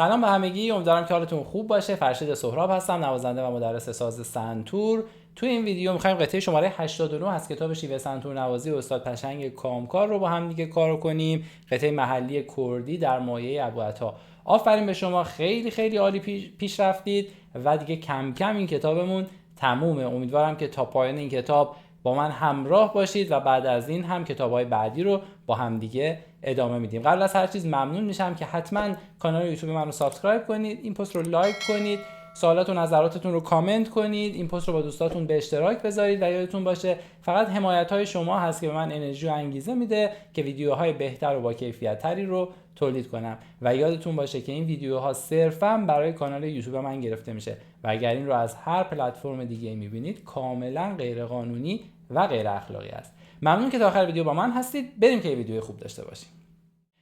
سلام به همگی، امیدوارم که حالتون خوب باشه. فرشید سهراب هستم، نوازنده و مدرس ساز سنتور. تو این ویدیو می‌خوایم قطعه شماره 89 از کتاب شیوه سنتور نوازی استاد پشنگ کامکار رو با هم دیگه کار کنیم. قطعه محلی کردی در مایه ابوعطا. آفرین به شما، خیلی خیلی عالی پیش رفتید و دیگه کم کم این کتابمون تمومه. امیدوارم که تا پایان این کتاب با من همراه باشید و بعد از این هم کتاب‌های بعدی رو با هم دیگه ادامه میدیم. قبل از هر چیز ممنون میشم که حتما کانال یوتیوب من رو سابسکرایب کنید، این پست رو لایک کنید، سوالات و نظراتتون رو کامنت کنید، این پست رو با دوستاتون به اشتراک بذارید و یادتون باشه فقط حمایت‌های شما هست که به من انرژی و انگیزه میده که ویدیوهای بهتر و با کیفیت تری رو تولید کنم. و یادتون باشه که این ویدیوها صرفاً برای کانال یوتیوب من گرفته میشه و اگر این رو از هر پلتفرم دیگه میبینید کاملا غیر قانونی و غیر اخلاقی است. ممنون که تا آخر ویدیو با من هستید. بریم که ویدیو خوب داشته باشیم.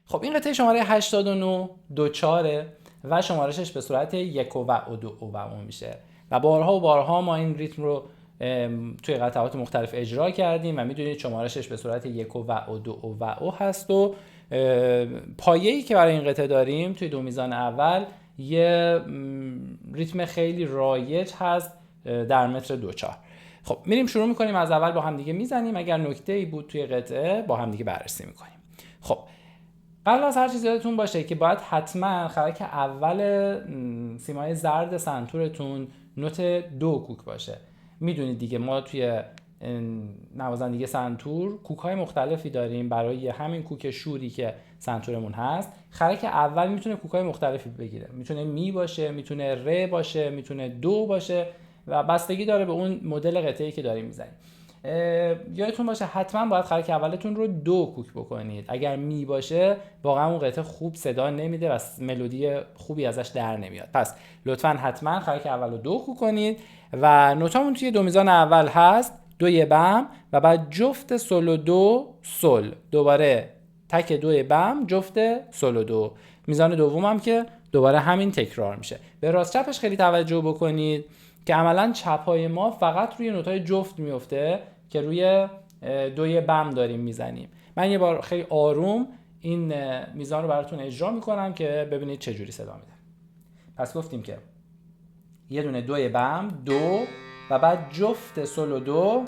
خب این قطعه شماره 89 2/4 و شمارشش به صورت 1 و 2 و میشه و بارها و بارها ما این ریتم رو توی قطعات مختلف اجرا کردیم و میدونید شمارشش به صورت 1 و 2 و هست و پایه‌ای که برای این قطعه داریم توی دو میزان اول یه ریتم خیلی رایج هست در متر 2/4. خب میریم شروع میکنیم از اول با هم دیگه میزنیم. اگر نکته‌ای بود توی قطعه با هم دیگه بررسی میکنیم. خب قبل از هر چیز یادتون باشه که باید حتما خرک اول سیمای زرد سنتورتون نوت 2 کوک باشه. میدونید دیگه ما توی نوازندگی سنتور کوک های مختلفی داریم. برای همین کوک شوری که سنتورمون هست خرک اول میتونه کوک های مختلفی بگیره. میتونه می باشه، میتونه ر باشه، میتونه دو باشه و بستگی داره به اون مدل قطعه‌ای که داریم میزنیم. یادتون باشه حتما باید خرک اولتون رو 2 کوک بکنید. اگر می باشه واقعا اون قطعه خوب صدا نمیده و ملودی خوبی ازش در نمیاد. پس لطفا حتما خرک اول رو 2 کوک کنید و نوتامون توی دو میزان اول هست 2 بم و بعد جفت سول و دو سول، دوباره تک 2 بم جفت سول و دو. میزان دوم هم که دوباره همین تکرار میشه. به راست چپش خیلی توجه بکنید که عملا چپای ما فقط روی نوتای جفت میفته که روی 2 بم داریم میزنیم. من یه بار خیلی آروم این میزان رو براتون اجرا میکنم که ببینید چه جوری صدا میده. پس گفتیم که یه دونه 2 بم 2 و بعد جفت سول و دو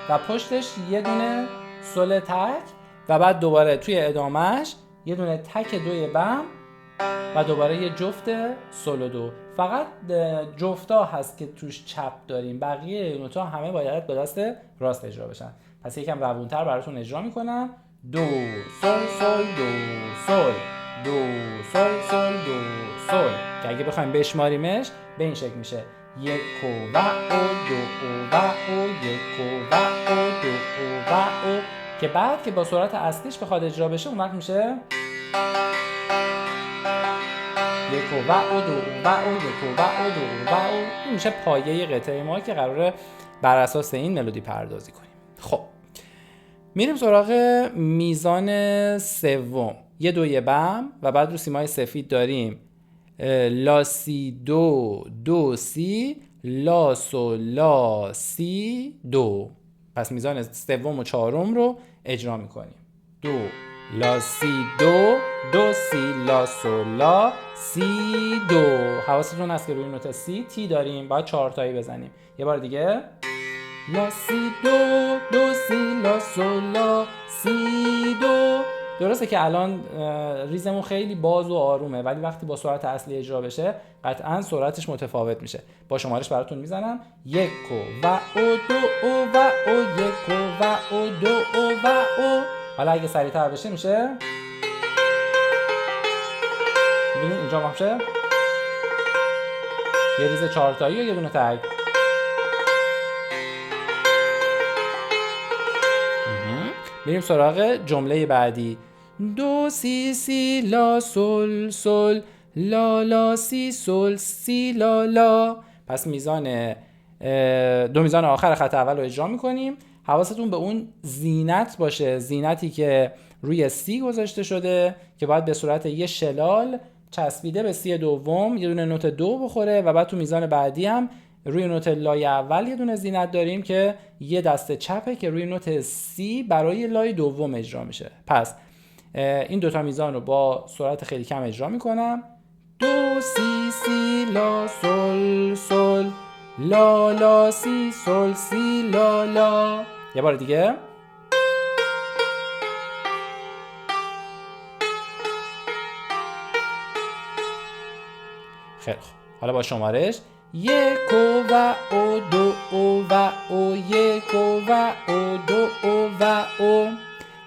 و پشتش یه دونه سول تک و بعد دوباره توی ادامهش یه دونه تک 2 بم و دوباره یه جفت سول و دو. فقط جفتا هست که توش چپ داریم، بقیه نوتا همه باید با دست راست اجرا بشن. پس یکم روونتر براتون اجرا میکنم. دو سول سول دو سول، دو سول سول دو سول، که اگه بخوایم بشماریمش به این شکل میشه 1 و 2 و 1 و 2 و که بعد که با سرعت اصلیش بخواد اجرا بشه اون وقت میشه 1 و 2 و 1 و 2 و این میشه پایه قطعه ما که قراره بر اساس این ملودی پردازی کنیم. خب میریم سراغ میزان سوم. یه 2 بم و بعد رو سیمای سفید داریم لا سی دو دو سی لا سول لا سی دو. پس میزان سوم و چهارم رو اجرا میکنیم. دو لا سی دو دو سی لا سول لا سی دو. حواستون هست که روی نوت سی تی داریم، باید 4 تایی بزنیم. یه بار دیگه لا سی دو دو سی لا سول لا سی دو. درسته که الان ریزمون خیلی باز و آرومه ولی وقتی با سرعت اصلی اجرا بشه قطعا سرعتش متفاوت میشه. با شمارش براتون میزنم 1 و 2 و 1 و 2 و. حالا اگه سریعتر بشه میشه ببینید اینجا میشه یه ریز 4 تایی و یه دونه تک. بریم سراغ جمله بعدی. دو سی سی لا سول سول لا لا سی سول سی لا لا. پس میزان دو میزان آخر خط اول رو اجرا میکنیم. حواستون به اون زینت باشه، زینتی که روی سی گذاشته شده که باید به صورت یه شلال چسبیده به سی دوم یه دونه نوت 2 بخوره و بعد تو میزان بعدی هم روی نوت لای اول یه دونه زینت داریم که یه دست چپه که روی نوت سی برای لای دوم اجرا میشه. پس این دوتا میزان رو با سرعت خیلی کم اجرا میکنم. دو سی سی لا سل سل لا لا سی سل سی لا لا. یه بار دیگه. خیلی خوب. حالا با شمارش یک و او دو او و او یک و او دو او و او.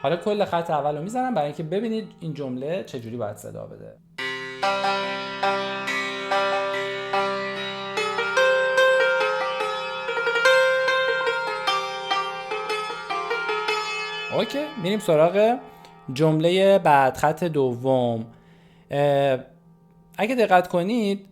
حالا کل خط اول رو میزنم برای اینکه ببینید این جمله چجوری باید صدا بده. اوکی، میریم سراغ جمله بعد، خط دوم. اگه دقت کنید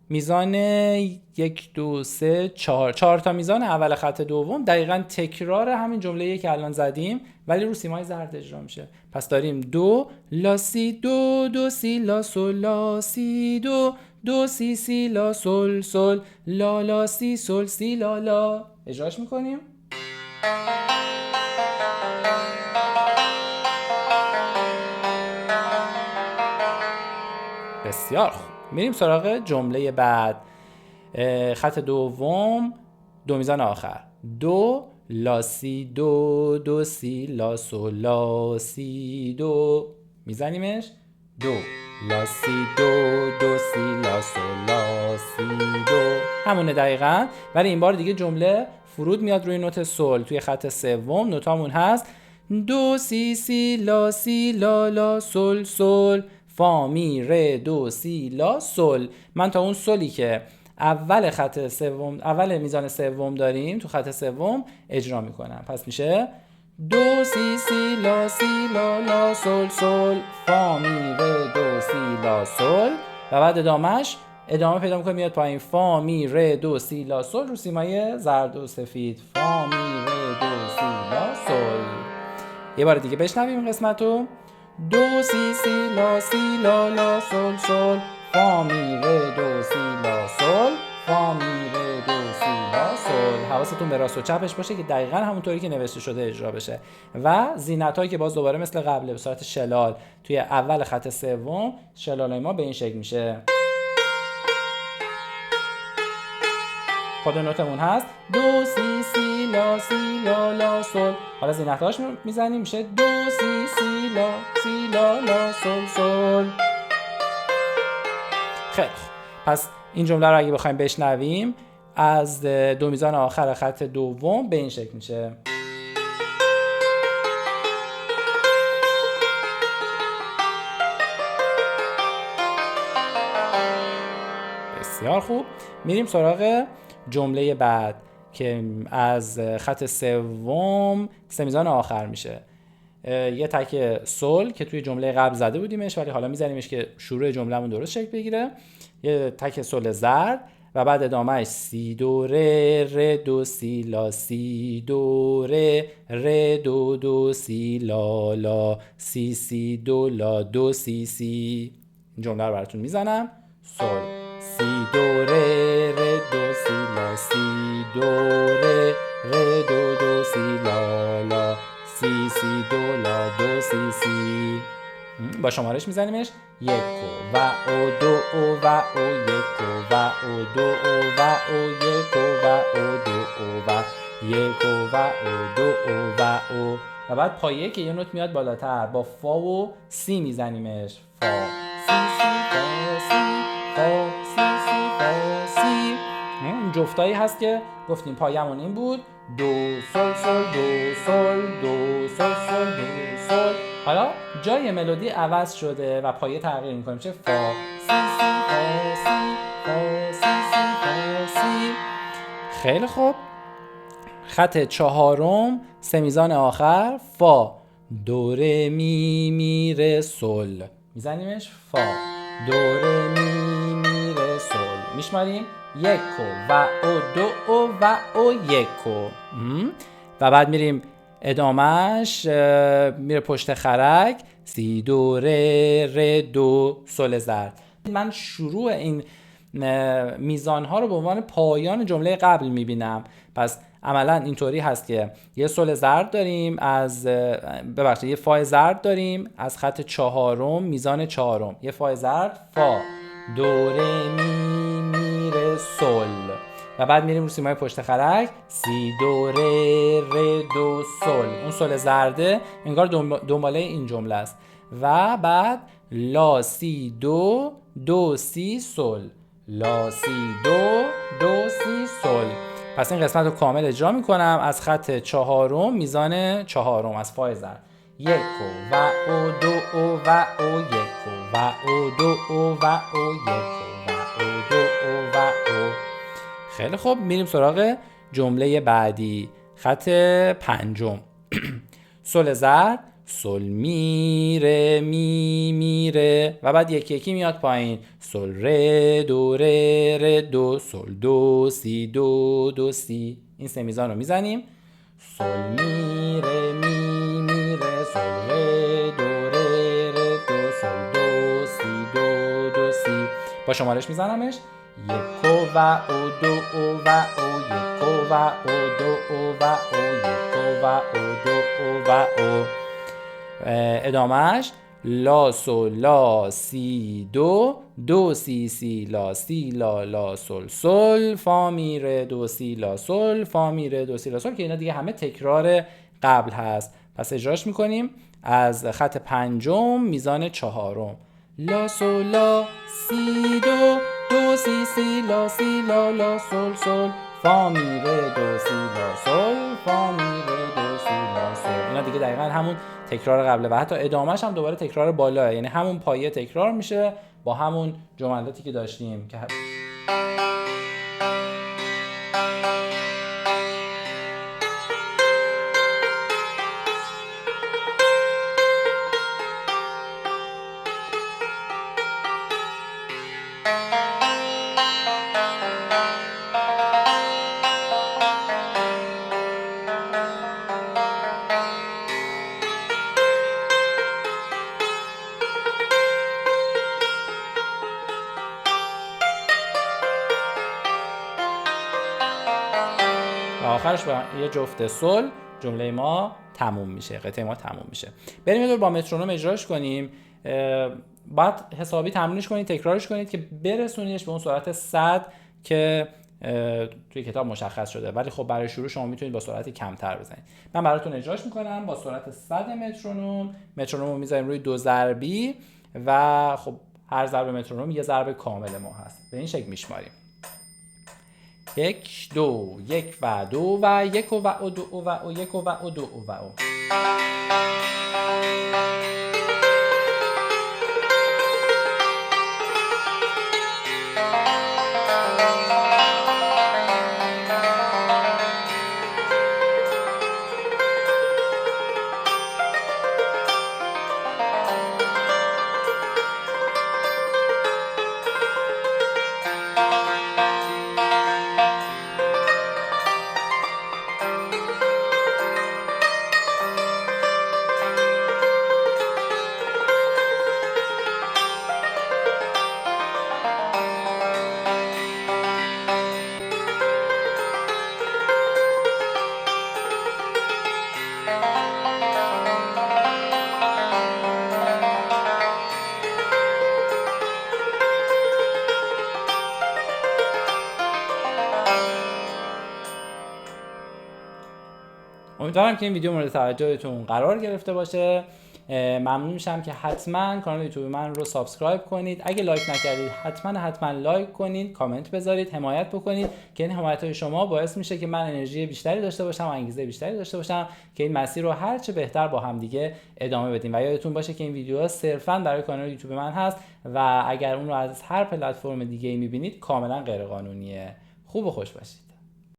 میزان 1 2 3 4 تا میزان اول خط دوم دقیقاً تکرار همین جمله‌ای که الان زدیم ولی رو سیمای زرد اجرا میشه. پس داریم دو لا سی دو دو سی لا سل لا سی دو دو سی سی لا سل سل لا لا سی سل سی لا لا. اجراش میکنیم. بسیار خوب. میریم سراغ جمله بعد، خط دوم، دو میزان آخر. دو لا سی دو دو سی لا سل لا سی دو. میزنیمش. دو لا سی دو دو سی لا سل لا سی دو. همونه دقیقاً، ولی این بار دیگه جمله فرود میاد روی نوت سل. توی خط سوم نوتامون هست دو سی سی لا سی لا لا سل سل فا می ره دو سی لا سل. من تا اون سلی که اول خط سوم، اول میزان سوم داریم تو خط سوم اجرا میکنم. پس میشه دو سی سی لا سی لا لا سل سل فا می ره دو سی لا سل و بعد ادامه پیدا میکنه میاد پایین فا می ره دو سی لا سل رو سیمای زرد و سفید. فا می ره دو سی لا سل. یه بار دیگه بشنویم این قسمتو. دو سی سی لا سی لا لا سل سل فا می ره دو سی لا سل فا می ره دو سی لا سل. حواستون به راست و چپش باشه که دقیقاً همونطوری که نوشته شده اجرا بشه و زینتایی که باز دوباره مثل قبل به صورت شلال توی اول خط سوم، شلالای ما به این شکل میشه. خود نوتمون هست دو سی سی لا سی لا لا سل. حالا زینتاش میزنیم میشه دو سی سی لا لا سل سل. خیلی خوب. پس این جمله رو اگه بخوایم بشنویم از دو میزان آخر خط دوم به این شکل میشه. بسیار خوب. میریم سراغ جمله بعد که از خط سوم سه میزان آخر میشه. یه تک سل که توی جمله قبل زده بودیمش ولی حالا میزنیمش که شروع جملهمون درست شکل بگیره. یه تک سل زرد و بعد ادامهش سی دو ره ره دو سی لا سی دو ره ره دو دو سی لا لا سی سی دو لا دو سی سی. این جمله رو براتون میزنم. سل سی دو ره ره دو سی لا سی دو ره ره دو دو سی لا لا سی سی دو لا دو سی سی. با شمارش میزنیمش. یک و او دو او و او یک و او دو او و او یک و او دو او و یک و او دو او و او و بعد پایه که یه نوت میاد بالاتر با فا و سی میزنیمش. فا سی سی فا سی فا سی سی فا سی. این جفتایی هست که گفتیم پایه‌مون این بود دو سل سل دو سل دو سل سل دو سل. حالا جای ملودی عوض شده و پایه تغییر میکنیم چه فا سی سی فا سی فا سی سی فا سی. خیلی خوب. خط چهارم سه میزان آخر فا دو ره می می ره سل. میزنیمش فا دو ره می می ره سل. میشماریم یک و او دو او و او یک و بعد میریم ادامهش میره پشت خرک سی دو ره ره دو سل زرد. من شروع این میزان ها رو به عنوان پایان جمله قبل میبینم. پس عملا اینطوری هست که یه سل زرد داریم یه فا زرد داریم از خط چهارم میزان چهارم. یه فا زرد فا دو ره می می ره سل و بعد میریم رو سیمای پشت خرک سی دو ره ره دو سل. اون سل زرده انگار دنباله این جمله است. و بعد لا سی دو دو سی سل، لا سی دو دو سی سل. پس این قسمت رو کامل اجرا میکنم از خط چهارم میزان چهارم از فای زرد. یک و او دو او و او یک و او دو او و او یک و او دو او و او. خیلی خوب، میریم سراغ جمله بعدی. خط پنجم سل زرد سل میره می میره و بعد یکی یکی میاد پایین. سل ره دو ره ره دو سل دو سی دو دو سی. این سه میزان رو میزنیم. سل میره می میره سل ره دو ره ره دو سل دو سی دو دو سی. با شمارش میزنمش. یک و او دو او و او یک و او دو او و او یک و او دو او و او. ادامهش لا سل لا سی دو دو سی سی لا سی لا لا سل سل فا می ره دو سی لا سل فا می ره دو سی لا سل که اینا دیگه همه تکرار قبل هست. پس اجراش میکنیم از خط پنجم میزان چهارم. لا سل لا سی دو دو سی سی لا سی لا لا سل سل فا می ره دو سی لا سل فا می ره دو سی لا سل. اینا دیگه دقیقاً همون تکرار قبله و حتی ادامهش هم دوباره تکرار بالاه، یعنی همون پایه تکرار میشه با همون جملاتی که داشتیم که آخرش با یه جفت سل جمله ما تموم میشه، قطعه ما تموم میشه. بریم یه دور با مترونوم اجراش کنیم. باید حسابی تمرینش کنید، تکرارش کنید که برسونیدش به اون سرعت 100 که توی کتاب مشخص شده، ولی خب برای شروع شما میتونید با سرعتی کمتر بزنید. من براتون اجراش میکنم با سرعت 100 مترونوم. مترونوم رو میذاریم روی دو ضربی و خب هر ضرب مترونوم یه ضرب کامل ما هست. به این شکل میشماریم. یک دو یک و دو و یک و او دو و او یک و او دو و او. امیدوارم که این ویدیو مورد توجهتون قرار گرفته باشه. ممنون میشم که حتما کانال یوتیوب من رو سابسکرایب کنید. اگه لایک نکردید حتما لایک کنید، کامنت بذارید، حمایت بکنید که این حمایت‌های شما باعث میشه که من انرژی بیشتری داشته باشم و انگیزه بیشتری داشته باشم که این مسیر رو هر چه بهتر با هم دیگه ادامه بدیم. و یادتون باشه که این ویدیوها صرفاً برای کانال یوتیوب من هست و اگر اون رو از هر پلتفرم دیگه‌ای می‌بینید کاملا غیر قانونیه. خوب و خوش باشید.